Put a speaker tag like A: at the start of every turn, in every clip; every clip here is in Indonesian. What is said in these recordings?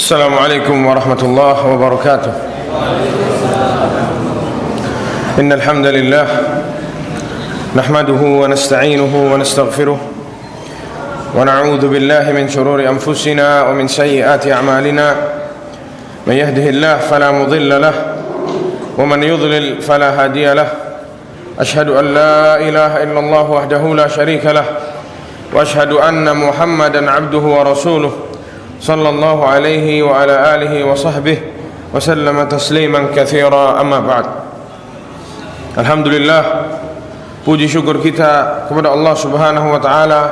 A: Assalamualaikum warahmatullahi wabarakatuh. Innal hamdalillah nahmaduhu wa nasta'inuhu wa nastaghfiruh wa na'udzu billahi min shururi anfusina wa min sayyiati a'malina. Man yahdihillahu fala mudilla lahu wa man yudlil fala hadiya lahu. Ashhadu an la ilaha illallah wahdahu la syarika lahu wa ashhadu anna Muhammadan 'abduhu wa rasuluh sallallahu alaihi wa ala alihi wa sahbihi wa sallama tasliman katsira, amma ba'd. Alhamdulillah, puji syukur kita kepada Allah Subhanahu wa taala,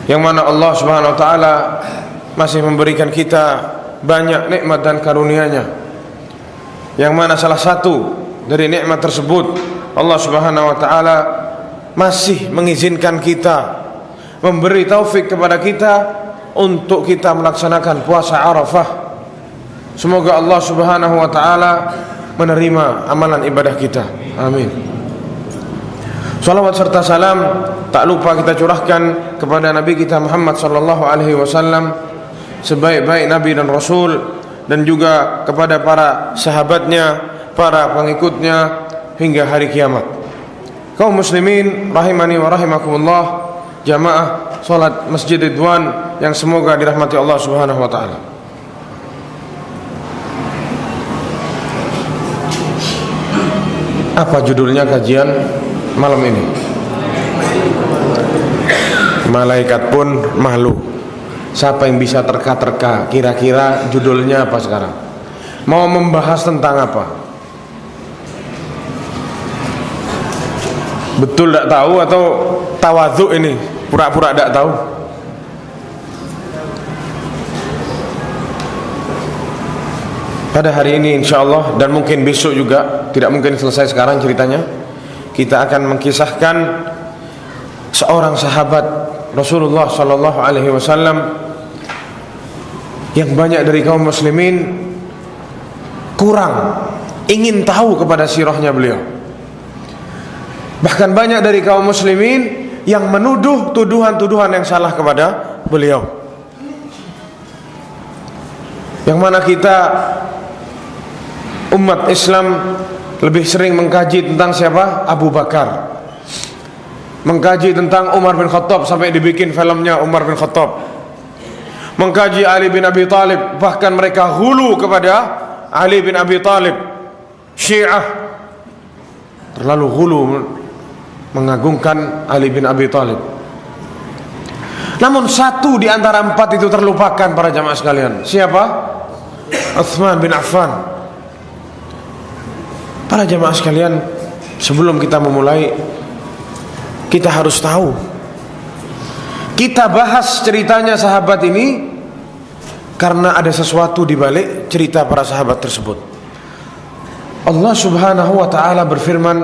A: yang mana Allah Subhanahu wa taala masih memberikan kita banyak nikmat dan karunia-Nya, yang mana salah satu dari nikmat tersebut Allah Subhanahu wa taala masih mengizinkan kita, memberi taufik kepada kita untuk kita melaksanakan puasa Arafah. Semoga Allah Subhanahu wa taala menerima amalan ibadah kita. Amin. Salawat serta salam tak lupa kita curahkan kepada Nabi kita Muhammad sallallahu alaihi wasallam, sebaik-baik nabi dan rasul, dan juga kepada para sahabatnya, para pengikutnya hingga hari kiamat. Kaum muslimin rahimani wa rahimakumullah, jamaah salat Masjid Ridwan yang semoga dirahmati Allah Subhanahu wa taala. Apa judulnya kajian malam ini? Malaikat pun malu. Siapa yang bisa terka-terka kira-kira judulnya apa sekarang? Mau membahas tentang apa? Betul tidak tahu atau tawadhu ini? Pura-pura tidak tahu. Pada hari ini insyaallah, dan mungkin besok juga, tidak mungkin selesai sekarang ceritanya, kita akan mengkisahkan seorang sahabat Rasulullah sallallahu alaihi wasallam yang banyak dari kaum muslimin kurang ingin tahu kepada sirahnya beliau. Bahkan banyak dari kaum muslimin yang menuduh tuduhan-tuduhan yang salah kepada beliau. Yang mana kita umat Islam lebih sering mengkaji tentang siapa? Abu Bakar, mengkaji tentang Umar bin Khattab sampai dibikin filmnya Umar bin Khattab, mengkaji Ali bin Abi Thalib, bahkan mereka hulu kepada Ali bin Abi Thalib. Syiah terlalu hulu mengagungkan Ali bin Abi Thalib. Namun satu di antara empat itu terlupakan para jamaah sekalian. Siapa? Utsman bin Affan. Para jamaah sekalian, sebelum kita memulai, kita harus tahu, kita bahas ceritanya sahabat ini karena ada sesuatu di balik cerita para sahabat tersebut. Allah Subhanahu wa taala berfirman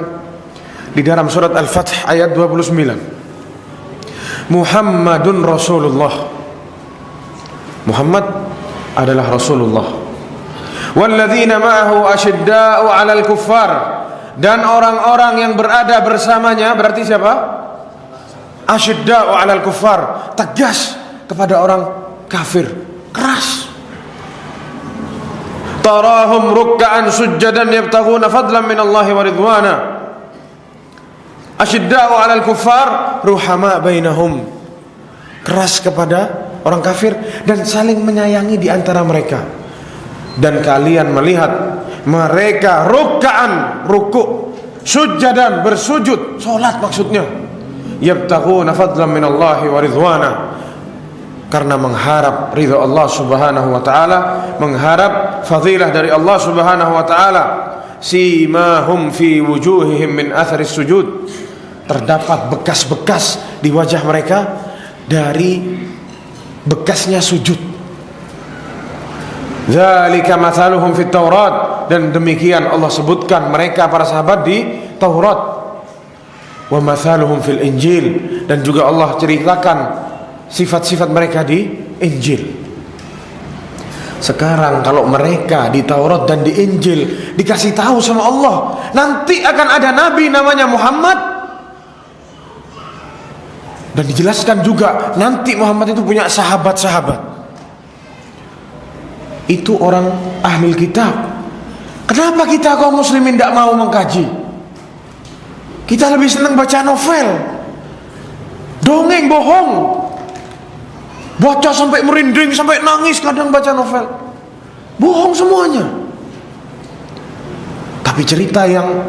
A: di dalam surat Al-Fath ayat 29, Muhammadun Rasulullah. Muhammad adalah Rasulullah. Walladzina ma'ahu asyidda'u 'alal kuffar, dan orang-orang yang berada bersamanya, berarti siapa? Asyidda'u 'alal kuffar, tegas kepada orang kafir, keras. Tarahum rukka'an sujjadan yabtaghuna fadlan minallahi wa ridwana. Asyidda'u 'alal kuffar ruhama bainahum, keras kepada orang kafir dan saling menyayangi di antara mereka. Dan kalian melihat mereka rukka'an, ruku', sujjadan, bersujud, salat maksudnya, yabtaghuna fadlan minallahi wa ridwana, karena mengharap ridha Allah Subhanahu wa taala, mengharap fadilah dari Allah Subhanahu wa taala. Simahum fi wujuhihim min atharis sujud, terdapat bekas-bekas di wajah mereka dari bekasnya sujud. Dzalika mathaluhum fit Taurat, dan demikian Allah sebutkan mereka para sahabat di Taurat. Wa mathaluhum fil Injil, dan juga Allah ceritakan sifat-sifat mereka di Injil. Sekarang kalau mereka di Taurat dan di Injil dikasih tahu sama Allah, nanti akan ada nabi namanya Muhammad, dan dijelaskan juga nanti Muhammad itu punya sahabat-sahabat. itu orang ahli kitab. Kenapa kita kaum muslimin tidak mau mengkaji? Kita lebih senang baca novel, dongeng bohong, baca sampai merinding, sampai nangis kadang baca novel, bohong semuanya. Tapi cerita yang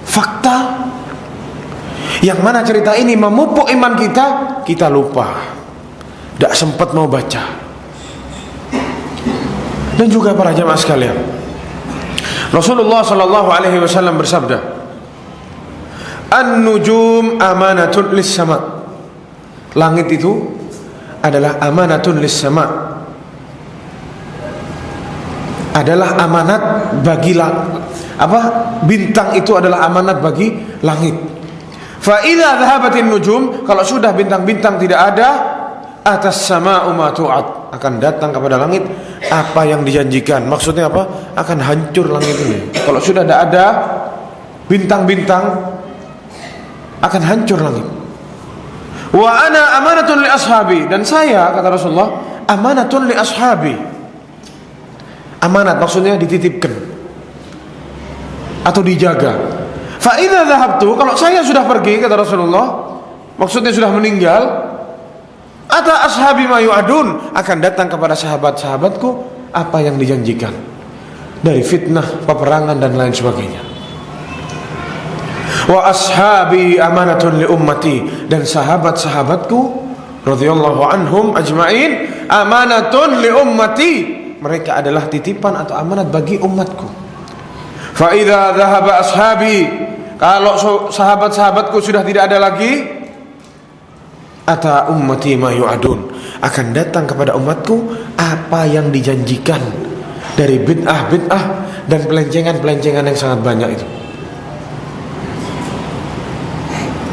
A: fakta, yang mana cerita ini memupuk iman kita, kita lupa, tidak sempat mau baca. Dan juga para jamaah sekalian, Rasulullah sallallahu alaihi wasallam bersabda, "An-nujum amanatun lis-sama." Langit itu adalah amanatun lis-sama. Adalah amanat bagi bintang itu adalah amanat bagi langit. Fa idza dhahabatin nujum, kalau sudah bintang-bintang tidak ada, atas sama'u ma tu'ad, akan datang kepada langit apa yang dijanjikan. Maksudnya apa? Akan hancur langit ini. Kalau sudah tidak ada bintang-bintang, akan hancur langit. Wa ana amanatun li ashabi, dan saya, kata Rasulullah, amanatun li ashabi. Amanat maksudnya dititipkan atau dijaga. Fa idza dhahabtu, kalau saya sudah pergi, kata Rasulullah, maksudnya sudah meninggal, ata ashabi ma yu'adun, akan datang kepada sahabat-sahabatku apa yang dijanjikan dari fitnah, peperangan dan lain sebagainya. Wa ashabi amanatun li ummati, dan sahabat-sahabatku radhiyallahu anhum ajma'in amanatun li ummati, mereka adalah titipan atau amanat bagi umatku. Fa idza dhahaba ashabi, kalau sahabat-sahabatku sudah tidak ada lagi, ata ummati ma yu'adun, akan datang kepada umatku apa yang dijanjikan dari bid'ah-bid'ah dan pelencengan-pelencengan yang sangat banyak itu.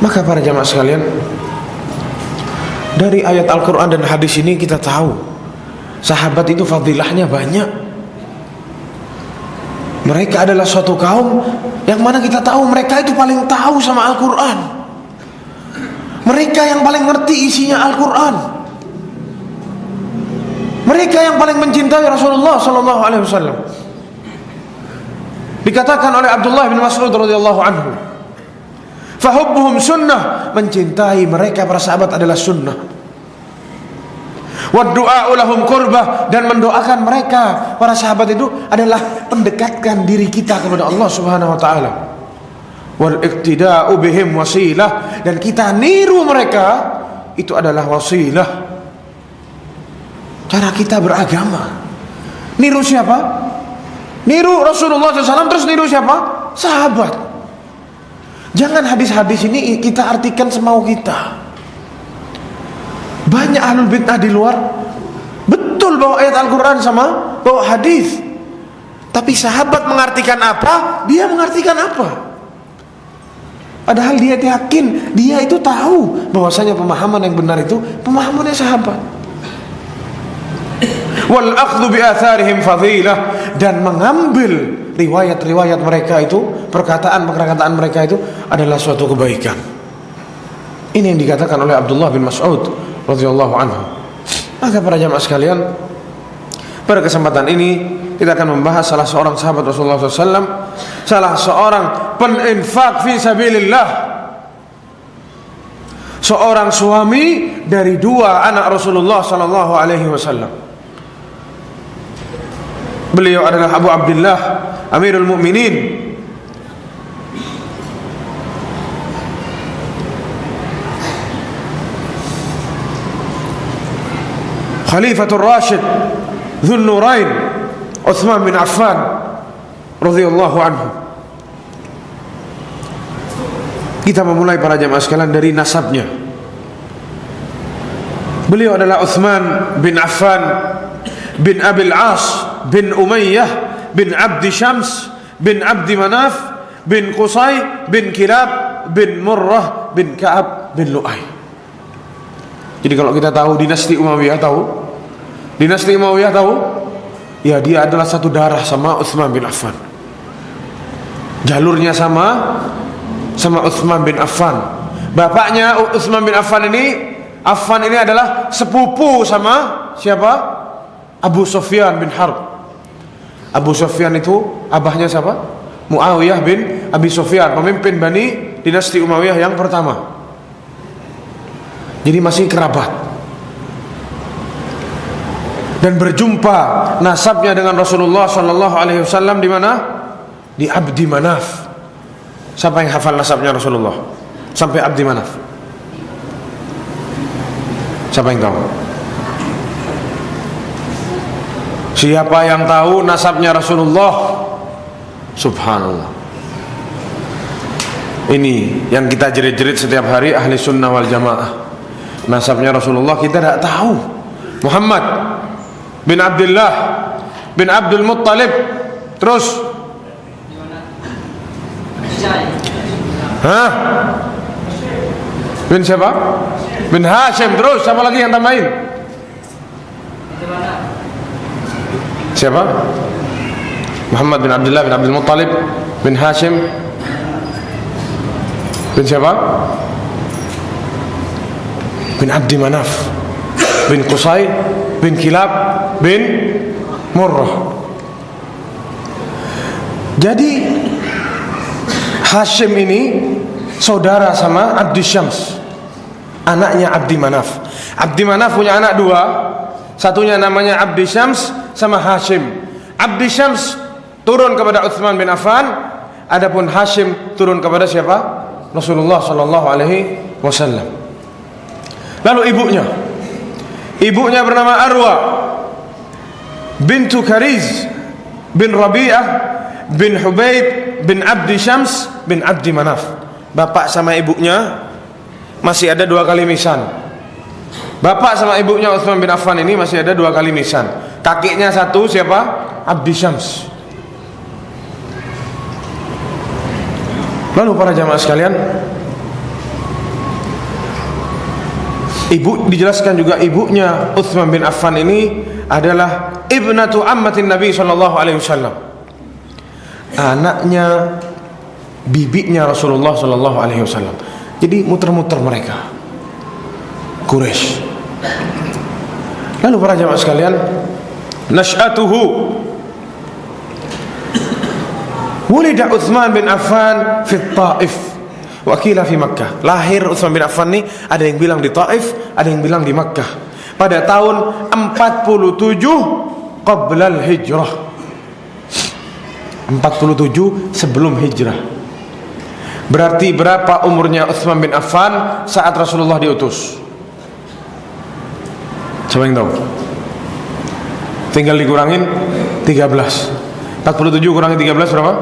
A: Maka para jamaah sekalian, dari ayat Al-Quran dan hadis ini kita tahu sahabat itu fadilahnya banyak. Mereka adalah suatu kaum yang mana kita tahu mereka itu paling tahu sama Al-Quran. Mereka yang paling ngerti isinya Al-Quran. Mereka yang paling mencintai Rasulullah sallallahu alaihi wasallam. Dikatakan oleh Abdullah bin Mas'ud radhiyallahu anhu, "Fahubbuhum sunnah," mencintai mereka para sahabat adalah sunnah. Wa du'a'u lahum qurbah, dan mendoakan mereka para sahabat itu adalah mendekatkan diri kita kepada Allah Subhanahu wa taala. Wal iqtida'u bihim wasilah, dan kita niru mereka itu adalah wasilah, cara kita beragama. Niru siapa? Niru Rasulullah SAW, terus niru siapa? Sahabat. Jangan hadis-hadis ini kita artikan semau kita. Banyak ahlul bid'ah di luar betul bawa ayat Al-Quran sama bawa hadis, tapi sahabat mengartikan apa, dia mengartikan apa. Padahal dia yakin, dia itu tahu bahwasanya pemahaman yang benar itu pemahamannya sahabat. Wal akhdhu bi atharihim fadilah, dan mengambil riwayat-riwayat mereka itu, perkataan-perkataan mereka itu adalah suatu kebaikan. Ini yang dikatakan oleh Abdullah bin Mas'ud radhiyallahu anhu. Maka para jamaah sekalian, pada kesempatan ini kita akan membahas salah seorang sahabat Rasulullah SAW, salah seorang peninfak fi sabilillah, seorang suami dari dua anak Rasulullah sallallahu alaihi wasallam. Beliau adalah Abu Abdullah Amirul Mukminin Khalifatul Rashid Dzun Nurain Utsman bin Affan radhiyallahu anhu. Kita memulai para jamaah sekalian dari nasabnya. Beliau adalah Utsman bin Affan bin Abil As bin Umayyah bin Abdi Syams bin Abdi Manaf bin Qusay bin Kilab bin Murrah bin Ka'ab bin Lu'ay. Jadi kalau kita tahu dinasti Umayyah, tahu dinasti Umayyah, tahu ya, dia adalah satu darah sama Utsman bin Affan. Jalurnya sama Utsman bin Affan. Bapaknya Utsman bin Affan ini adalah sepupu sama siapa? Abu Sufyan bin Harb Abu Sufyan itu abahnya siapa? Muawiyah bin Abi Sufyan, pemimpin Bani dinasti Umayyah yang pertama. Jadi masih kerabat. Dan berjumpa nasabnya dengan Rasulullah sallallahu alaihi wasallam di mana? Di Abdi Manaf. Siapa yang hafal nasabnya Rasulullah sampai Abdi Manaf? Siapa yang tahu? Siapa yang tahu nasabnya Rasulullah? Subhanallah. Ini yang kita jerit-jerit setiap hari ahli sunnah wal jamaah. Nasabnya Rasulullah kita tidak tahu. Muhammad bin Abdullah bin Abdul Muttalib. Terus bin siapa? Bin Hashim. Terus siapa lagi yang tambahin? Siapa? Muhammad bin Abdullah bin Abdul Muttalib bin Hashim bin siapa? Bin Abdi Manaf bin Qusay bin Kilab bin Murrah. Jadi Hashim ini saudara sama Abdi Syams, anaknya Abdi Manaf. Abdi Manaf punya anak dua, satunya namanya Abdi Syams sama Hashim. Abdi Syams turun kepada Utsman bin Affan, adapun Hashim turun kepada siapa? Rasulullah sallallahu alaihi wasallam. Lalu ibunya bernama Arwa bintu Kariz bin Rabi'ah bin Hubaid bin Abdi Syams bin Abdi Manaf. Bapak sama ibunya masih ada dua kali misan. Bapak sama ibunya Utsman bin Affan ini masih ada dua kali misan. Kakeknya satu siapa? Abdi Syams. Lalu para jamaah sekalian, dijelaskan juga ibunya Utsman bin Affan ini adalah ibnatu ammatin Nabi sallallahu alaihi wasallam. Anaknya bibinya Rasulullah sallallahu alaihi wasallam. Jadi muter-muter mereka. Quraisy. Lalu para jamaah sekalian, nash'atuhu wulida Utsman bin Affan fi Taif wa qila fi Makkah. Lahir Utsman bin Affan ini ada yang bilang di Taif, ada yang bilang di Makkah pada tahun 47 qabla al-hijrah. 47 sebelum hijrah. Berarti berapa umurnya Utsman bin Affan saat Rasulullah diutus? Siapa yang tahu? Tinggal dikurangin 13. 47 kurangi 13 berapa?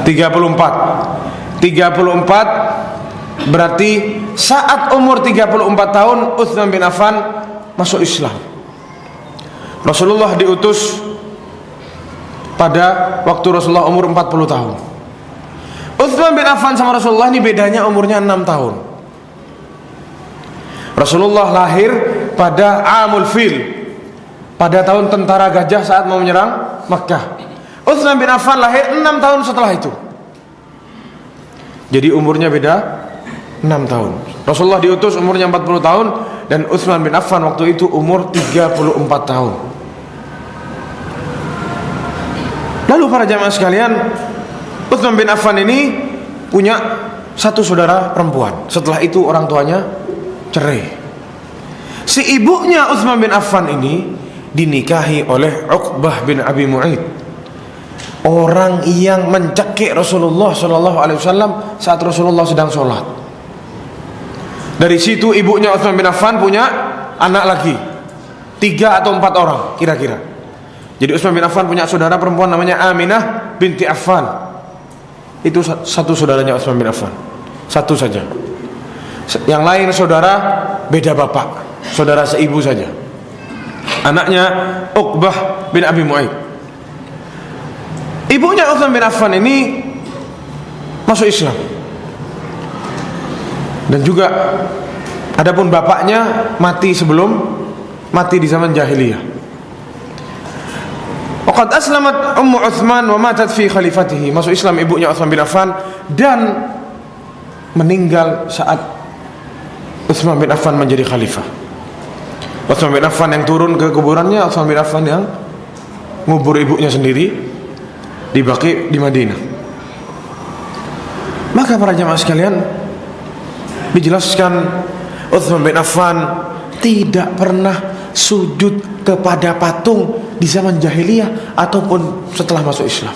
A: 34. Berarti saat umur 34 tahun Utsman bin Affan masuk Islam. Rasulullah diutus pada waktu Rasulullah umur 40 tahun. Utsman bin Affan sama Rasulullah ini bedanya umurnya 6 tahun. Rasulullah lahir pada Amul Fil, pada tahun tentara gajah saat mau menyerang Makkah. Utsman bin Affan lahir 6 tahun setelah itu. Jadi umurnya beda 6 tahun. Rasulullah diutus umurnya 40 tahun dan Utsman bin Affan waktu itu umur 34 tahun. Lalu para jamaah sekalian, Utsman bin Affan ini punya satu saudara perempuan. Setelah itu orang tuanya cerai. Si ibunya Utsman bin Affan ini dinikahi oleh Uqbah bin Abi Mu'aid, orang yang mencekik Rasulullah sallallahu alaihi wasallam saat Rasulullah sedang sholat. Dari situ ibunya Utsman bin Affan punya anak lagi 3 atau 4 orang kira-kira. Jadi Utsman bin Affan punya saudara perempuan namanya Aminah binti Affan. Itu satu saudaranya Utsman bin Affan, satu saja. Yang lain saudara beda bapak, saudara seibu saja. Anaknya Uqbah bin Abi Mu'aid. Ibunya Utsman bin Affan ini masuk Islam. Dan juga adapun bapaknya mati di zaman jahiliyah. Waqad aslamat ummu Utsman wa matat fi khalifatihi. Masuk Islam ibunya Utsman bin Affan dan meninggal saat Utsman bin Affan menjadi khalifah. Utsman bin Affan yang turun ke kuburannya, Utsman bin Affan yang ngubur ibunya sendiri di Baqi di Madinah. Maka para jamaah sekalian, dijelaskan Utsman bin Affan tidak pernah sujud kepada patung di zaman jahiliyah ataupun setelah masuk Islam.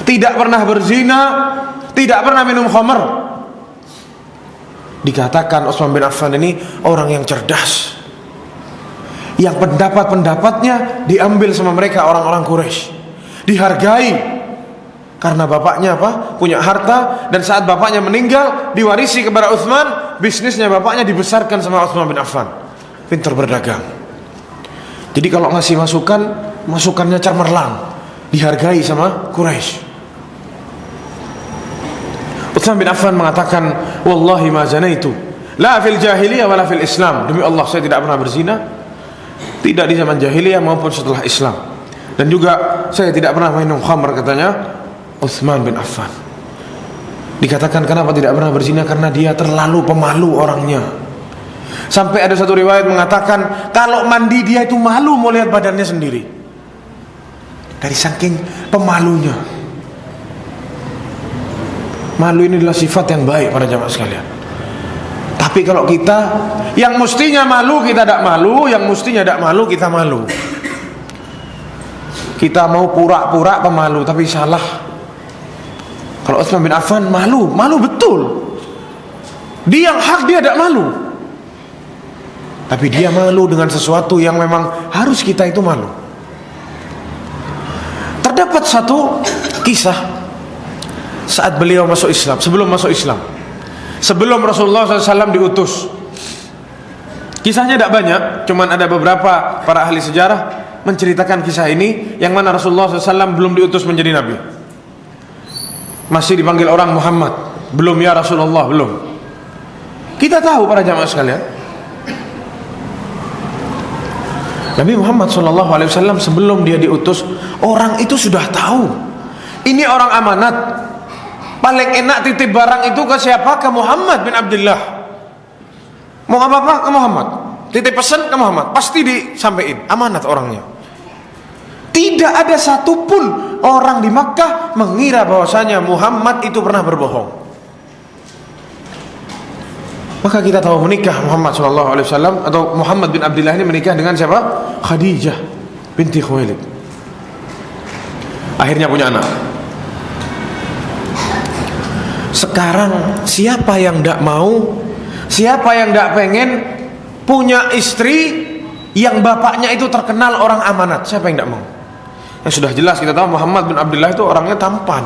A: Tidak pernah berzina, tidak pernah minum khamr. Dikatakan Utsman bin Affan ini orang yang cerdas, yang pendapat-pendapatnya diambil sama mereka orang-orang Quraisy, dihargai karena bapaknya punya harta, dan saat bapaknya meninggal diwarisi kepada Utsman. Bisnisnya bapaknya dibesarkan sama Utsman bin Affan, pintar berdagang. Jadi kalau ngasih masukan, masukannya cemerlang, dihargai sama Quraisy. Utsman bin Affan mengatakan, wallahi ma zanaitu la fil jahiliyah wala fil Islam. Demi Allah, saya tidak pernah berzina, tidak di zaman jahiliyah maupun setelah Islam, dan juga saya tidak pernah minum khamr, katanya Utsman bin Affan. Dikatakan kenapa tidak pernah berzina, karena dia terlalu pemalu orangnya. Sampai ada satu riwayat mengatakan kalau mandi dia itu malu mau lihat badannya sendiri, dari saking pemalunya. Malu ini adalah sifat yang baik pada jamaah sekalian. Tapi kalau kita yang mestinya malu kita tidak malu, yang mestinya tidak malu kita malu. Kita mau pura-pura pemalu tapi salah. Kalau Utsman bin Affan malu betul. Dia yang hak, dia tidak malu. Tapi dia malu dengan sesuatu yang memang harus kita itu malu. Terdapat satu kisah saat beliau masuk Islam, sebelum masuk Islam, sebelum Rasulullah SAW diutus. Kisahnya tidak banyak, cuman ada beberapa para ahli sejarah menceritakan kisah ini, yang mana Rasulullah SAW belum diutus menjadi nabi, masih dipanggil orang Muhammad, belum ya Rasulullah, belum. Kita tahu para jamaah sekalian, Nabi Muhammad SAW sebelum dia diutus, orang itu sudah tahu ini orang amanat. Paling enak titip barang itu ke siapa? Ke Muhammad bin Abdullah. Mau apa-apa ke Muhammad, titip pesan ke Muhammad, pasti disampaikan, amanat orangnya. Tidak ada satupun orang di Makkah mengira bahwasanya Muhammad itu pernah berbohong. Maka kita tahu menikah Muhammad SAW atau Muhammad bin Abdullah ini menikah dengan siapa? Khadijah binti Khuwailid. Akhirnya punya anak. Sekarang siapa yang tidak mau, siapa yang tidak pengen punya istri yang bapaknya itu terkenal orang amanat? Siapa yang tidak mau? Yang sudah jelas kita tahu Muhammad bin Abdullah itu orangnya tampan.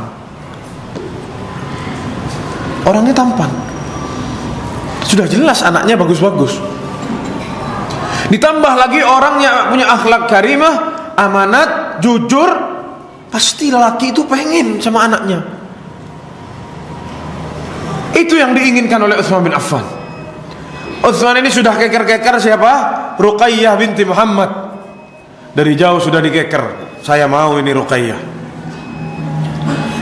A: Orangnya tampan. Sudah jelas anaknya bagus-bagus. Ditambah lagi orangnya punya akhlak karimah, amanat, jujur. Pasti lelaki itu pengen sama anaknya. Itu yang diinginkan oleh Utsman bin Affan. Utsman ini sudah keker-keker siapa? Ruqayyah binti Muhammad. Dari jauh sudah dikeker, saya mau ini Ruqayyah.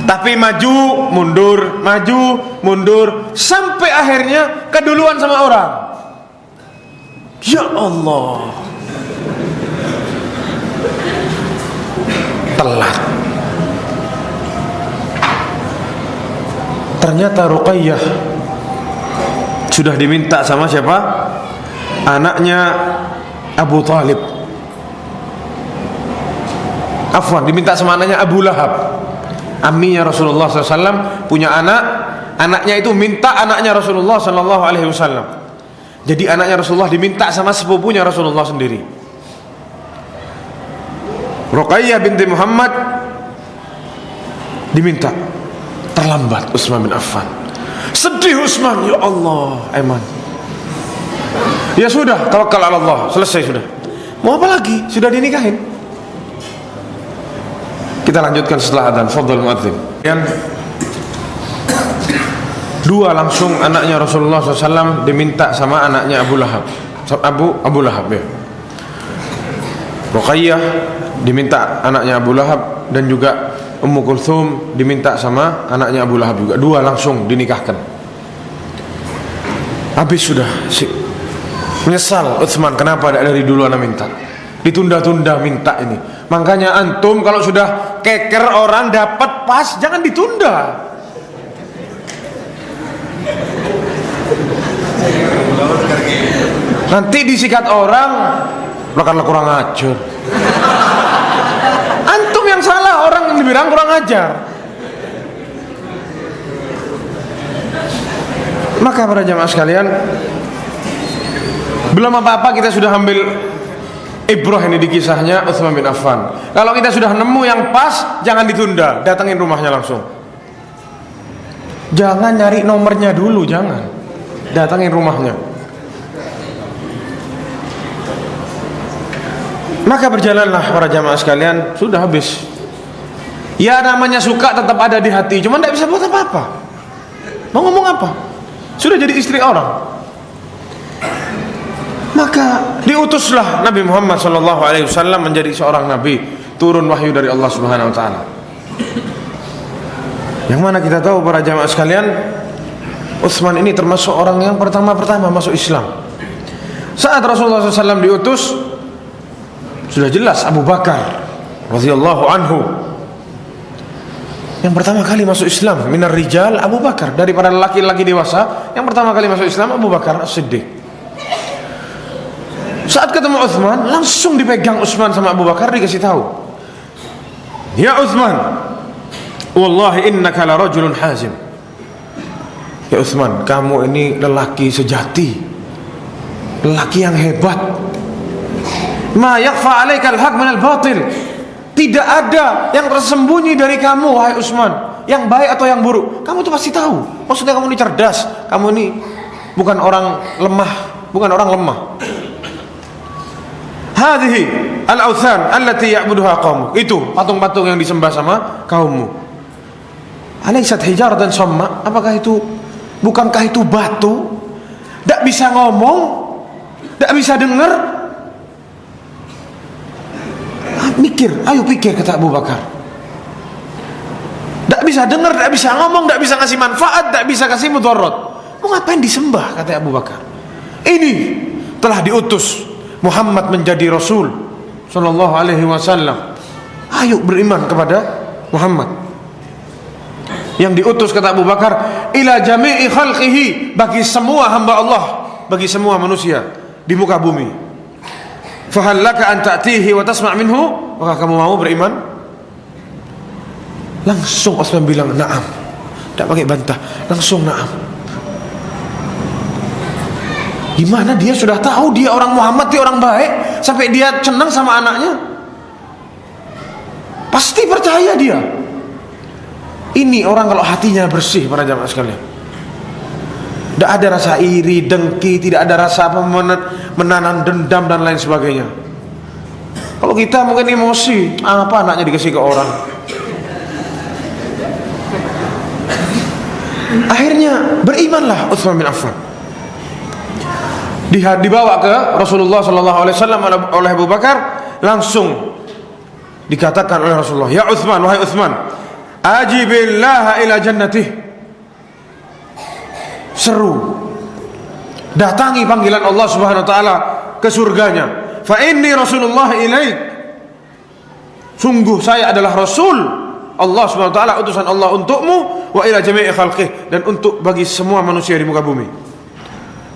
A: Tapi maju mundur sampai akhirnya keduluan sama orang. Ya Allah, telat. Ternyata Ruqayyah sudah diminta sama siapa? Anaknya Abu Talib. Afwan, diminta sama anaknya Abu Lahab. Amminya Rasulullah SAW punya anak, anaknya itu minta anaknya Rasulullah SAW. Jadi anaknya Rasulullah diminta sama sepupunya Rasulullah sendiri. Ruqayyah binti Muhammad diminta. Terlambat Utsman bin Affan. Sedih Utsman, ya Allah, Aiman. Ya sudah, tawakal ala Allah, selesai sudah. Mau apa lagi? Sudah dinikahin. Kita lanjutkan setelah adzan. Fadhil muadzin. Yang dua langsung anaknya Rasulullah SAW diminta sama anaknya Abu Lahab. Abu Lahab ya. Ruqayyah diminta anaknya Abu Lahab, dan juga Ummu Kulthum diminta sama anaknya Abu Lahab juga. Dua langsung dinikahkan. Habis sudah Menyesal Utsman, kenapa dari dulu ana minta. Ditunda-tunda minta ini. Makanya antum kalau sudah keker orang dapat pas, jangan ditunda. Nanti disikat orang, karena kurang ajar. Antum yang salah, orang yang dibilang kurang ajar. Maka para jamaah sekalian, belum apa-apa kita sudah ambil ibrah ini di kisahnya Utsman bin Affan. Kalau kita sudah nemu yang pas, jangan ditunda, datangin rumahnya langsung. Jangan nyari nomornya dulu, jangan. Datangin rumahnya. Maka berjalanlah para jamaah sekalian, sudah habis. Ya namanya suka tetap ada di hati, cuman tidak bisa buat apa-apa. Mau ngomong apa? Sudah jadi istri orang. Maka diutuslah Nabi Muhammad SAW menjadi seorang nabi, turun wahyu dari Allah Subhanahu Wa Taala. Yang mana kita tahu para jamaah sekalian, Utsman ini termasuk orang yang pertama-pertama masuk Islam. Saat Rasulullah SAW diutus, sudah jelas Abu Bakar radhiyallahu anhu yang pertama kali masuk Islam. Minar rijal Abu Bakar, dari para laki-laki dewasa yang pertama kali masuk Islam Abu Bakar As-Siddiq. Saat ketemu Utsman, langsung dipegang Utsman sama Abu Bakar, dikasih tahu, ya Utsman, wallahi innaka la rajulun hazim. Ya Utsman, kamu ini lelaki sejati, lelaki yang hebat. Ma yakhfa 'alaika al-haq min al-batil. Tidak ada yang tersembunyi dari kamu wahai Utsman, yang baik atau yang buruk. Kamu tuh pasti tahu. Maksudnya kamu ini cerdas, kamu ini bukan orang lemah, bukan orang lemah. Hadhihi al-awthan allati ya'buduha qaumuk. Itu patung-patung yang disembah sama kaummu. Alaysat hijaratan samma? Apakah itu, bukankah itu batu? Tak bisa ngomong, tak bisa dengar. Mikir, ayo pikir, kata Abu Bakar. Tak bisa dengar, tak bisa ngomong, tak bisa ngasih manfaat, tak bisa kasih mudarat. Mau ngapain disembah, kata Abu Bakar. Ini telah diutus Muhammad menjadi Rasul Sallallahu Alaihi Wasallam. Ayo beriman kepada Muhammad. Yang diutus, kata Abu Bakar, ila jami'i khalqihi, bagi semua hamba Allah, bagi semua manusia di muka bumi. Fahal laka an ta'tihi wa tasma' minhu? Maka kamu mau beriman? Langsung Utsman bilang na'am. Tak pakai bantah, langsung na'am. Gimana dia sudah tahu dia orang Muhammad, dia orang baik, sampai dia senang sama anaknya? Pasti percaya dia. Ini orang kalau hatinya bersih, para jamaah sekalian. Tidak ada rasa iri, dengki, tidak ada rasa menahan dendam dan lain sebagainya. Kalau kita mungkin emosi, apa anaknya dikasih ke orang. Akhirnya berimanlah Utsman bin Affan. Dibawa ke Rasulullah SAW oleh Abu Bakar, langsung dikatakan oleh Rasulullah, ya Utsman, wahai Utsman, ajibillah ila jannatih. Seru, datangi panggilan Allah Subhanahu Wa Taala ke surganya. Fa inni Rasulullah ilaik. Sungguh saya adalah Rasul Allah Subhanahu Wa Taala, utusan Allah untukmu, wa ila jami'i khalqih, dan untuk bagi semua manusia di muka bumi.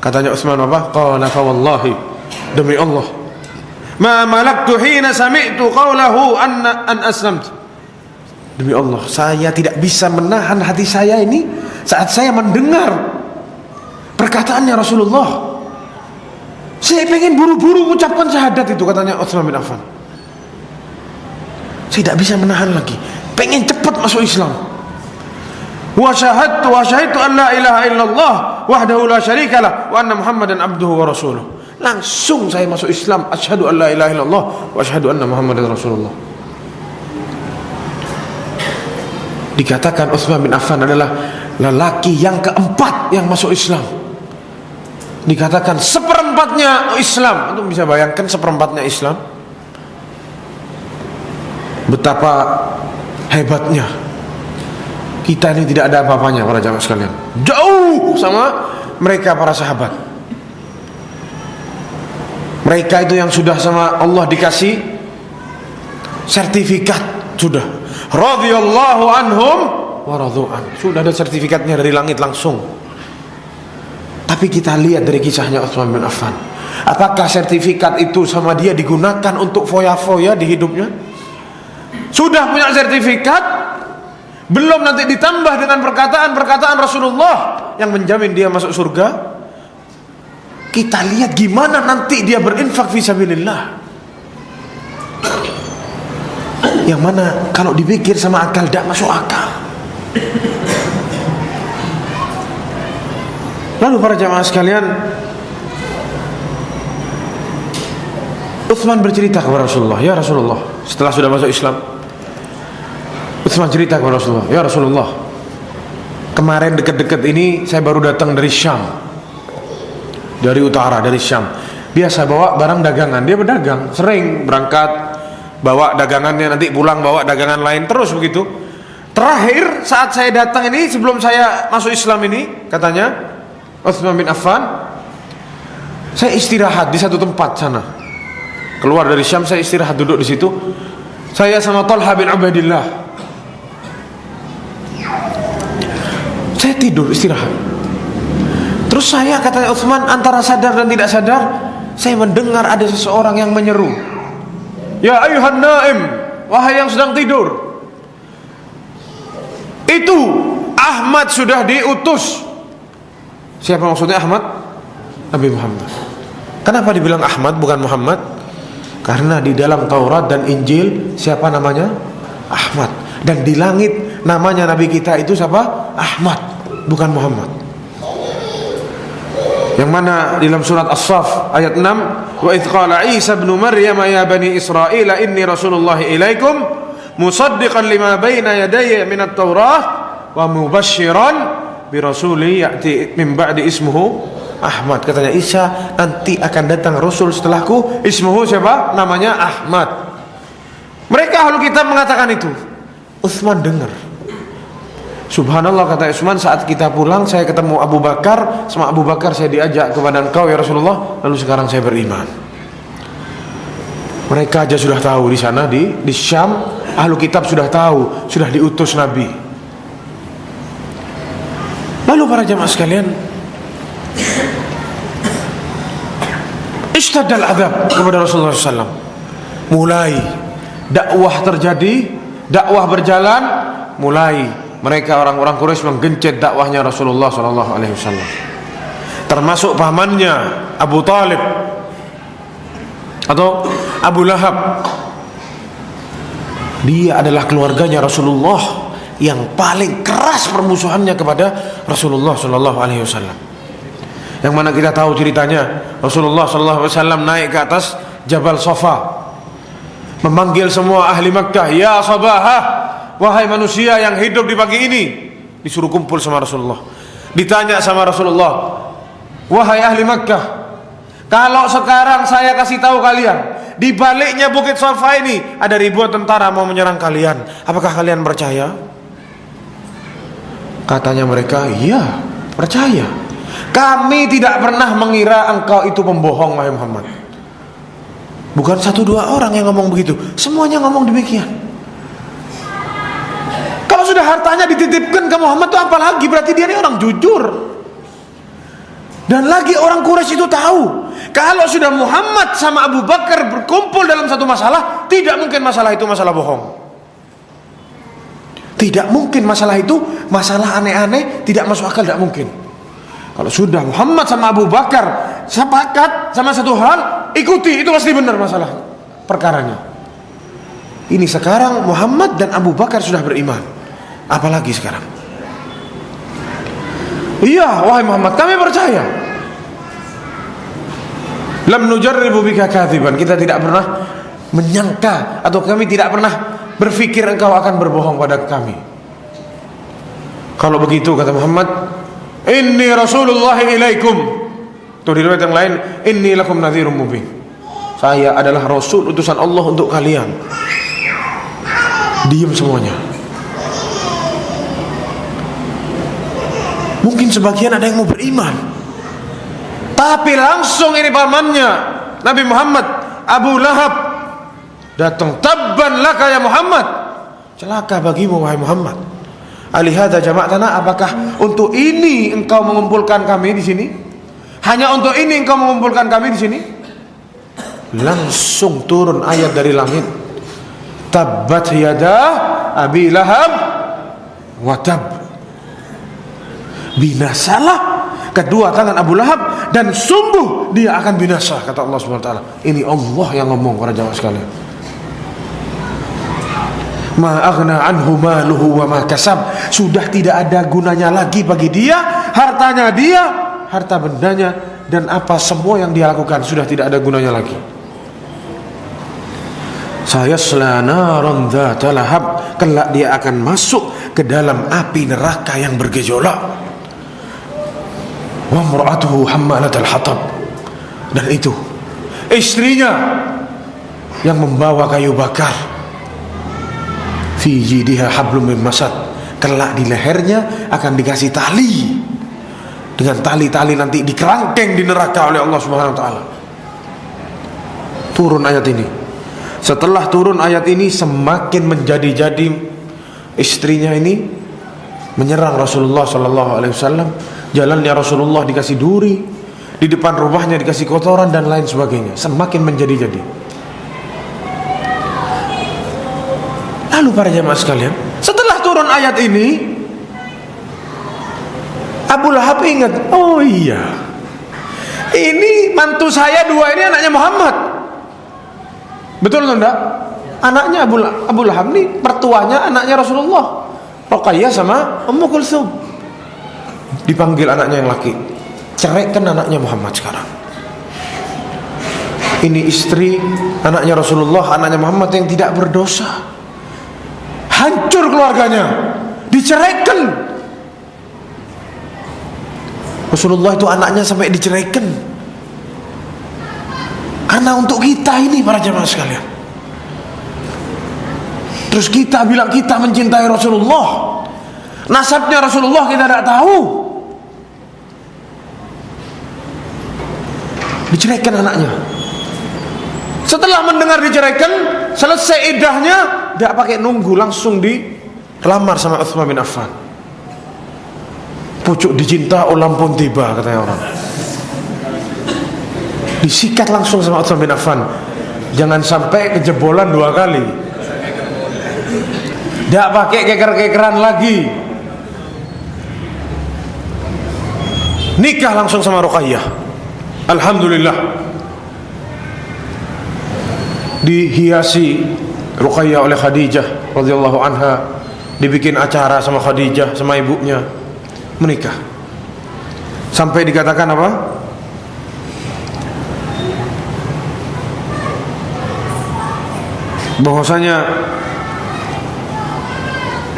A: Katanya Utsman apa? Qala fa wallahi, demi Allah, ma malaktu hina sami'tu qawlahu an aslamtu. Demi Allah, saya tidak bisa menahan hati saya ini saat saya mendengar perkataannya Rasulullah. Saya pengen buru-buru mengucapkan syahadat itu, katanya Utsman bin Affan. Saya tidak bisa menahan lagi, pengen cepat masuk Islam. Wa syahadtu an la ilaha illallah wahdahu la syarikalah wa anna Muhammadan abduhu wa rasuluh. Langsung saya masuk Islam, asyhadu an la ilaha illallah wa asyhadu anna Muhammadan rasulullah. Dikatakan Utsman bin Affan adalah lelaki yang keempat yang masuk Islam. Dikatakan seperempatnya Islam. Antum bisa bayangkan seperempatnya Islam, betapa hebatnya. Kita ini tidak ada apa-apanya, para jamaah sekalian, jauh sama mereka para sahabat. Mereka itu yang sudah sama Allah dikasih sertifikat, sudah radhiyallahu anhum wa radu'an, sudah ada sertifikatnya dari langit langsung. Tapi kita lihat dari kisahnya Utsman bin Affan, apakah sertifikat itu sama dia digunakan untuk foya-foya di hidupnya? Sudah punya sertifikat, belum nanti ditambah dengan perkataan-perkataan Rasulullah yang menjamin dia masuk surga. Kita lihat gimana nanti dia berinfak fisabilillah, yang mana kalau dipikir sama akal tidak masuk akal. Lalu para jamaah sekalian, Utsman bercerita kepada Rasulullah, ya Rasulullah, setelah sudah masuk Islam, Utsman cerita kepada Rasulullah, ya Rasulullah, kemarin dekat-dekat ini saya baru datang dari Syam, dari utara, dari Syam. Biasa bawa barang dagangan, dia berdagang, sering berangkat bawa dagangannya, nanti pulang bawa dagangan lain, terus begitu. Terakhir saat saya datang ini, sebelum saya masuk Islam ini, katanya Utsman bin Affan, saya istirahat di satu tempat sana. Keluar dari Syam, saya istirahat duduk di situ. Saya sama Talha bin Ubaidillah. Saya tidur istirahat. Terus saya, katanya Utsman, antara sadar dan tidak sadar, saya mendengar ada seseorang yang menyeru, ya ayuhan naim, wahai yang sedang tidur, itu Ahmad sudah diutus. Siapa maksudnya Ahmad? Nabi Muhammad. Kenapa dibilang Ahmad bukan Muhammad? Karena di dalam Taurat dan Injil siapa namanya? Ahmad. Dan di langit namanya Nabi kita itu siapa? Ahmad, bukan Muhammad. Yang mana dalam surat As-Saff ayat 6, wa idz qala Isa ibn Maryam ya bani Israil inni rasulullah ilaikum musaddiqan lima baina yadayya minat Taurah wa mubasysyiran bi rasuli ya'ti min ba'di ismuhu Ahmad. Katanya Isa, nanti akan datang rasul setelahku, ismuhu siapa? Namanya Ahmad. Mereka ahlu kitab mengatakan itu. Utsman dengar. Subhanallah, kata Utsman, saat kita pulang saya ketemu Abu Bakar, sama Abu Bakar saya diajak kepada engkau ya Rasulullah, lalu sekarang saya beriman. Mereka aja sudah tahu di sana di Syam, ahlu kitab sudah tahu, sudah diutus Nabi. Lalu para jamaah sekalian, ishtadal adab kepada Rasulullah SAW. Mulai dakwah terjadi, dakwah berjalan, mulai mereka orang-orang Quraisy menggencet dakwahnya Rasulullah SAW. Termasuk pamannya Abu Talib atau Abu Lahab. Dia adalah keluarganya Rasulullah yang paling keras permusuhannya kepada Rasulullah SAW. Yang mana kita tahu ceritanya, Rasulullah SAW naik ke atas Jabal Safa, memanggil semua ahli Makkah, ya sabahah, wahai manusia yang hidup di pagi ini. Disuruh kumpul sama Rasulullah. Ditanya sama Rasulullah, wahai ahli Makkah, kalau sekarang saya kasih tahu kalian, di baliknya bukit Safa ini ada ribuan tentara mau menyerang kalian, apakah kalian percaya? Katanya mereka, iya percaya. Kami tidak pernah mengira engkau itu pembohong wahai Muhammad. Bukan satu dua orang yang ngomong begitu, semuanya ngomong demikian. Kalau sudah hartanya dititipkan ke Muhammad itu apalagi, berarti dia ini orang jujur. Dan lagi orang Quraisy itu tahu, kalau sudah Muhammad sama Abu Bakar berkumpul dalam satu masalah, tidak mungkin masalah itu masalah bohong. Tidak mungkin masalah itu masalah aneh-aneh, tidak masuk akal, tidak mungkin. Kalau sudah Muhammad sama Abu Bakar sepakat sama satu hal, ikuti, itu pasti benar masalah perkaranya. Ini sekarang Muhammad dan Abu Bakar sudah beriman, apalagi sekarang? Iya wahai Muhammad, kami percaya. Lam nujarribu bika kadziban, kita tidak pernah menyangka atau kami tidak pernah berpikir engkau akan berbohong pada kami. Kalau begitu kata Muhammad, inni rasulullah ilaikum. Tuh di riwayat yang lain, inni lakum nadhirum mubin. Saya adalah rasul utusan Allah untuk kalian. Diam semuanya. Mungkin sebagian ada yang mau beriman, tapi langsung ini pamannya Nabi Muhammad, Abu Lahab datang, tabban laka ya Muhammad, celaka bagimu wahai Muhammad. Alihada jama'tana, apakah untuk ini engkau mengumpulkan kami di sini? Hanya untuk ini engkau mengumpulkan kami di sini? Langsung turun ayat dari langit. Tabbat yada Abi Lahab wa tab. Binasalah kedua tangan Abu Lahab dan sungguh dia akan binasa, kata Allah Subhanahu wa taala. Ini Allah yang ngomong, para jamaah sekalian. Ma aghna anhu maluhu wa ma kasab. Sudah tidak ada gunanya lagi bagi dia hartanya dia, harta bendanya, dan apa semua yang dia lakukan sudah tidak ada gunanya lagi. Sayasla naran dzata lahab, kelak dia akan masuk ke dalam api neraka yang bergejolak. Wa mar'atuhu hammalatal hatab, dan itu istrinya yang membawa kayu bakar. Fi jidiha hablum min masad, kelak di lehernya akan dikasih tali, dengan tali-tali nanti dikerangkeng di neraka oleh Allah Subhanahu wa taala. Turun ayat ini. Setelah turun ayat ini, semakin menjadi-jadi istrinya ini menyerang Rasulullah sallallahu alaihi wasallam. Jalannya Rasulullah dikasih duri, di depan rumahnya dikasih kotoran dan lain sebagainya. Semakin menjadi-jadi. Lalu para jamaah sekalian, setelah turun ayat ini, Abu Lahab ingat, oh iya, ini mantu saya dua ini anaknya Muhammad. Betul atau enggak? Anaknya Abu Lahab ini mertuanya anaknya Rasulullah, Ruqayyah sama Ummu Kulsum. Dipanggil anaknya yang laki, ceraikan anaknya Muhammad sekarang. Ini istri anaknya Rasulullah, anaknya Muhammad yang tidak berdosa. Hancur keluarganya, diceraikan. Rasulullah itu anaknya sampai diceraikan. Karena untuk kita ini, para jamaah sekalian. Terus kita bilang kita mencintai Rasulullah, nasabnya Rasulullah kita tidak tahu. Diceraikan anaknya. Setelah mendengar diceraikan, selesai iddahnya, tidak pakai nunggu, langsung dilamar sama Utsman bin Affan. Pucuk dicinta ulam pun tiba, katanya orang. Disikat langsung sama Utsman bin Affan. Jangan sampai kejebolan dua kali. Tidak pakai keker-kekeran lagi. Nikah langsung sama Ruqayyah. Alhamdulillah. Dihiasi Ruqayyah oleh Khadijah radhiyallahu anha, dibikin acara sama Khadijah sama ibunya, menikah. Sampai dikatakan apa? Bahwasanya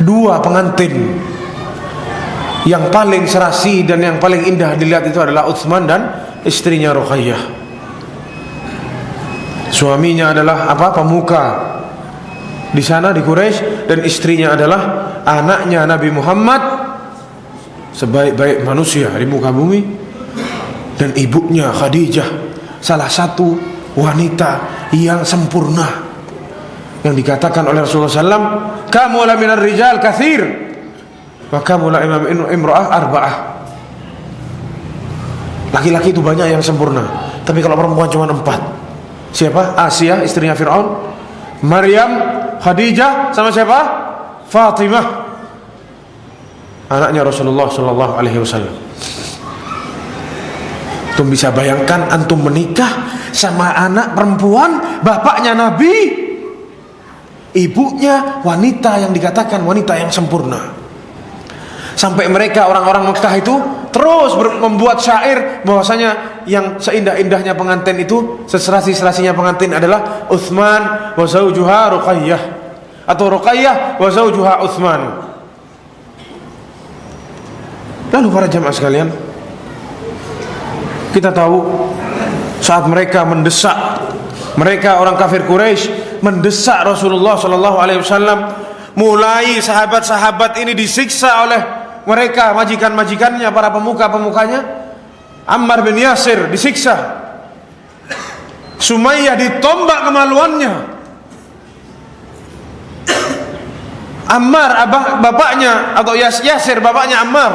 A: dua pengantin yang paling serasi dan yang paling indah dilihat itu adalah Utsman dan istrinya Ruqayyah. Suaminya adalah apa? Pemuka di sana di Quraisy, dan istrinya adalah anaknya Nabi Muhammad, sebaik-baik manusia di muka bumi, dan ibunya Khadijah, salah satu wanita yang sempurna, yang dikatakan oleh Rasulullah SAW, kamu la minar rijal kathir wa kamu la imra'ah arba'ah. Laki-laki itu banyak yang sempurna, tapi kalau perempuan cuma 4. Siapa? Asia istrinya Fir'aun, Maryam, Khadijah, sama siapa? Fatimah, anaknya Rasulullah sallallahu alaihi wasallam. Antum bisa bayangkan antum menikah sama anak perempuan bapaknya Nabi, ibunya wanita yang dikatakan wanita yang sempurna. Sampai mereka orang-orang Mekah itu terus membuat syair bahwasanya yang seindah-indahnya pengantin itu, seserasi-serasinya pengantin adalah Utsman wa zaujuha Ruqayyah, atau Ruqayyah wa zaujuha Utsman. Lalu para jamaah sekalian, kita tahu saat mereka mendesak, mereka orang kafir Quraisy mendesak Rasulullah sallallahu alaihi wasallam, mulai sahabat-sahabat ini disiksa oleh mereka, majikan-majikannya, para pemuka-pemukanya. Ammar bin Yasir disiksa. Sumayyah ditombak kemaluannya. Ammar bapaknya atau Yasir bapaknya Ammar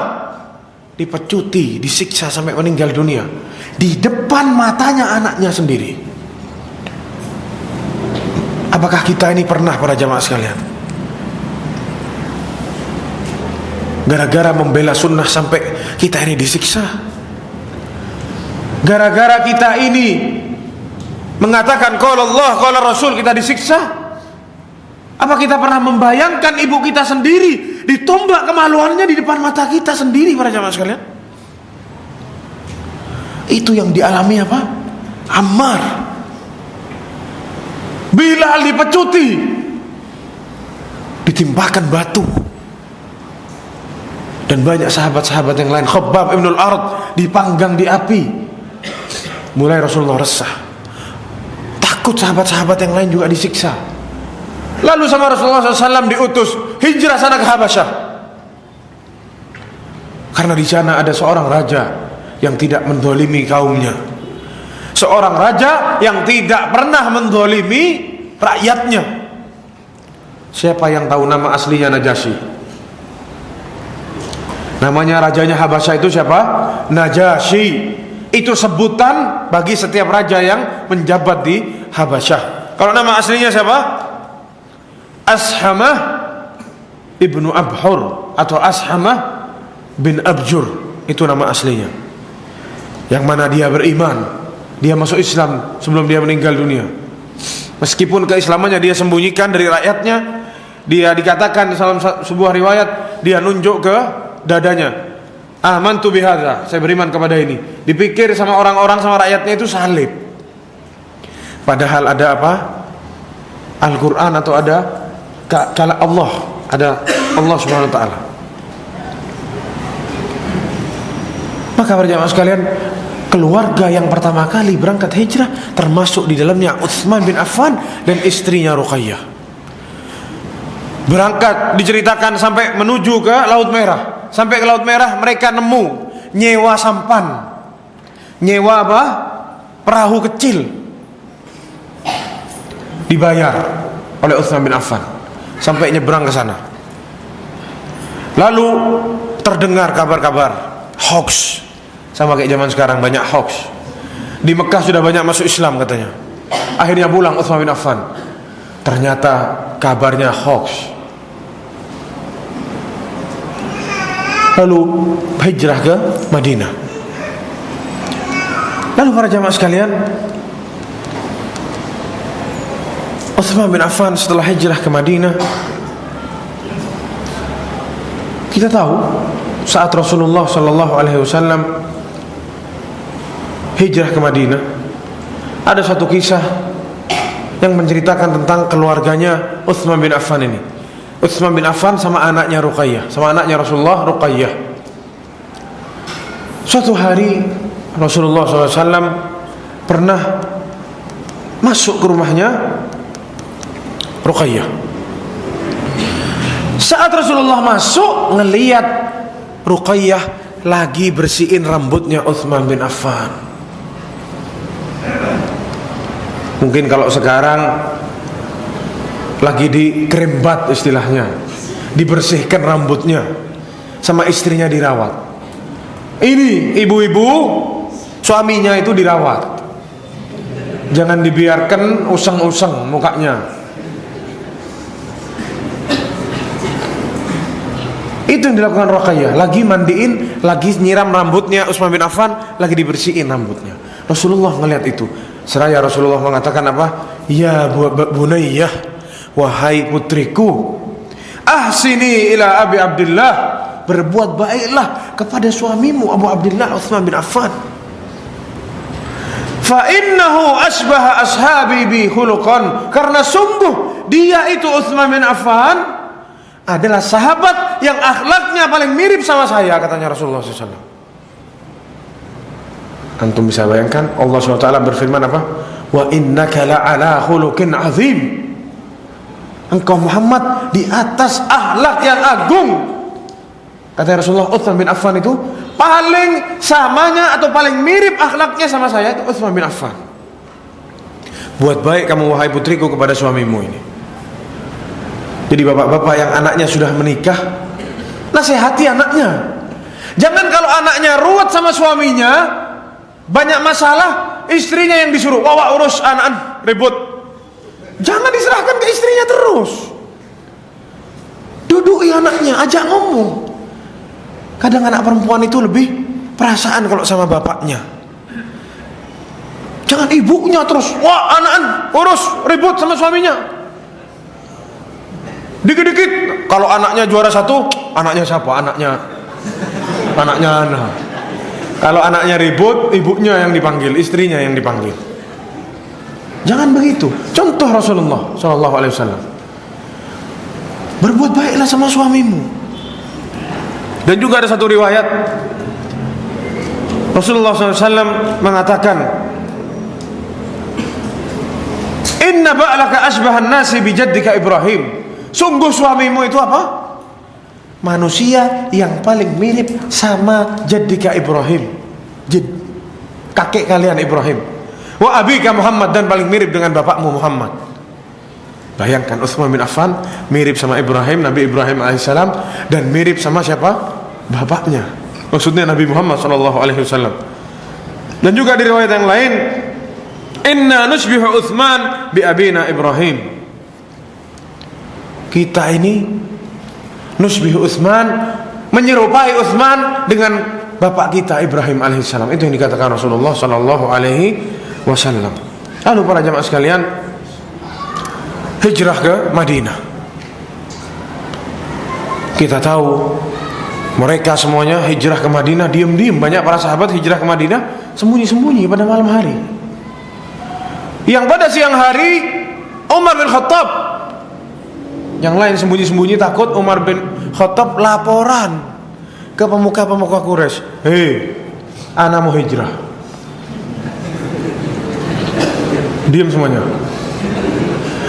A: dipecuti, disiksa sampai meninggal dunia di depan matanya anaknya sendiri. Apakah kita ini pernah, para jamaah sekalian, gara-gara membela sunnah sampai kita ini disiksa? Gara-gara kita ini mengatakan qala Allah, qala Rasul, kita disiksa? Apa kita pernah membayangkan ibu kita sendiri ditombak kemaluannya di depan mata kita sendiri, para jamaah sekalian? Itu yang dialami apa? Ammar. Bilal dipecuti, ditimpakan batu, dan banyak sahabat-sahabat yang lain. Khabbab ibn al-Ard dipanggang di api. Mulai Rasulullah resah, takut sahabat-sahabat yang lain juga disiksa. Lalu sama Rasulullah SAW diutus hijrah sana ke Habasyah, karena di sana ada seorang raja yang tidak mendolimi kaumnya, seorang raja yang tidak pernah mendolimi rakyatnya. Siapa yang tahu nama aslinya Najasyi? Namanya rajanya Habasyah itu siapa? Najasyi. Itu sebutan bagi setiap raja yang menjabat di Habasyah. Kalau nama aslinya siapa? Ashamah ibnu Abhur atau Ashamah bin Abjur, itu nama aslinya. Yang mana dia beriman, dia masuk Islam sebelum dia meninggal dunia. Meskipun keislamannya dia sembunyikan dari rakyatnya, dia dikatakan dalam sebuah riwayat, dia nunjuk ke dadanya, amantu bihadza, saya beriman kepada ini. Dipikir sama orang-orang, sama rakyatnya itu salib. Padahal ada apa? Al-Quran atau ada kalam Allah, ada Allah Subhanahu wa taala. Maka para jamaah sekalian, keluarga yang pertama kali berangkat hijrah termasuk di dalamnya Utsman bin Affan dan istrinya Ruqayyah. Berangkat diceritakan sampai menuju ke Laut Merah. Sampai ke Laut Merah mereka nemu nyewa sampan. Nyewa apa? Perahu kecil. Dibayar oleh Utsman bin Affan sampai nyebrang ke sana. Lalu terdengar kabar-kabar hoax. Sama kayak zaman sekarang, banyak hoax. Di Mekah sudah banyak masuk Islam katanya. Akhirnya pulang Utsman bin Affan. Ternyata kabarnya hoax. Lalu hijrah ke Madinah. Lalu para jamaah sekalian, Utsman bin Affan setelah hijrah ke Madinah, kita tahu saat Rasulullah sallallahu alaihi wasallam hijrah ke Madinah, ada satu kisah yang menceritakan tentang keluarganya Utsman bin Affan ini. Utsman bin Affan sama anaknya Ruqayyah, sama anaknya Rasulullah, Ruqayyah. Suatu hari Rasulullah SAW pernah masuk ke rumahnya Ruqayyah. Saat Rasulullah masuk, ngelihat Ruqayyah lagi bersihin rambutnya Utsman bin Affan. Mungkin kalau sekarang lagi dikrembat istilahnya, dibersihkan rambutnya, sama istrinya dirawat. Ini ibu-ibu suaminya itu dirawat, jangan dibiarkan usang-usang mukanya. Itu yang dilakukan Ruqayyah, lagi mandiin, lagi nyiram rambutnya Utsman bin Affan, lagi dibersihin rambutnya. Rasulullah ngelihat itu, seraya Rasulullah mengatakan apa? Ya Bunayyah, wahai putriku, ahsini ila Abi Abdullah, berbuat baiklah kepada suamimu Abu Abdullah Utsman bin Affan. Fa innahu asbaha ashabi bi khuluqan, karena sungguh dia itu Utsman bin Affan adalah sahabat yang akhlaknya paling mirip sama saya, katanya Rasulullah SAW. Antum bisa bayangkan Allah SWT berfirman apa? Wa innaka la'ala khuluqin azim, engkau Muhammad di atas akhlak yang agung. Kata Rasulullah, Utsman bin Affan itu paling samanya atau paling mirip akhlaknya sama saya itu Utsman bin Affan. Buat baik kamu wahai putriku kepada suamimu ini. Jadi bapak-bapak yang anaknya sudah menikah, nasihati anaknya. Jangan kalau anaknya ruwet sama suaminya, banyak masalah, istrinya yang disuruh, wah urus anak ribut. Jangan diserahkan ke istrinya terus. Dudui anaknya, ajak ngomong. Kadang anak perempuan itu lebih perasaan kalau sama bapaknya. Jangan ibunya terus, wah anak urus ribut sama suaminya. Dikit-dikit kalau anaknya juara satu, anaknya siapa? Anaknya anak. Kalau anaknya ribut, ibunya yang dipanggil, istrinya yang dipanggil. Jangan begitu. Contoh Rasulullah Shallallahu Alaihi Wasallam. Berbuat baiklah sama suamimu. Dan juga ada satu riwayat Rasulullah SAW mengatakan, Inna ba'laka asbahan nasi bijaddika Ibrahim. Sungguh suamimu itu apa? Manusia yang paling mirip sama jaddika Ibrahim, kakek kalian Ibrahim. Wa abika Muhammad, dan paling mirip dengan bapakmu Muhammad. Bayangkan Utsman bin Affan mirip sama Ibrahim, Nabi Ibrahim alaihissalam, dan mirip sama siapa? Bapaknya. Maksudnya Nabi Muhammad sallallahu alaihi wasallam. Dan juga di riwayat yang lain, Inna nushbihu Utsman bi abina Ibrahim. Kita ini nusbihu Utsman, menyerupai Utsman dengan bapak kita Ibrahim alaihissalam. Itu yang dikatakan Rasulullah sallallahu alaihi wasallam. Lalu para jamaah sekalian, hijrah ke Madinah. Kita tahu mereka semuanya hijrah ke Madinah diam-diam. Banyak para sahabat hijrah ke Madinah sembunyi-sembunyi pada malam hari. Yang pada siang hari Umar bin Khattab, yang lain sembunyi-sembunyi takut Umar bin Khattab laporan ke pemuka-pemuka Quraisy. Hei, ana mau hijrah. Diam semuanya.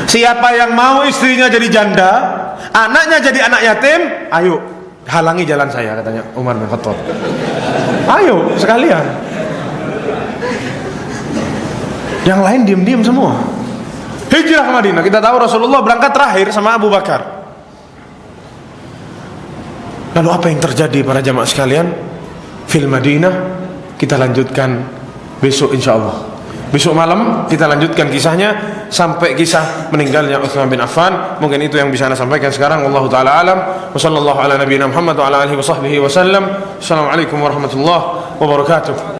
A: Siapa yang mau istrinya jadi janda, anaknya jadi anak yatim, ayo halangi jalan saya, katanya Umar bin Khattab. Ayo sekalian. Yang lain diam-diam semua. Hijrah ke Madinah. Kita tahu Rasulullah berangkat terakhir sama Abu Bakar. Lalu apa yang terjadi para jamaah sekalian? Fil Madinah. Kita lanjutkan besok insyaallah. Besok malam kita lanjutkan kisahnya sampai kisah meninggalnya Utsman bin Affan. Mungkin itu yang bisa saya sampaikan sekarang. Wallahu taala alam. Wa sallallahu ala nabiyyina Muhammad wa ala alihi wa sahbihi wasallam. Assalamualaikum warahmatullahi wabarakatuh.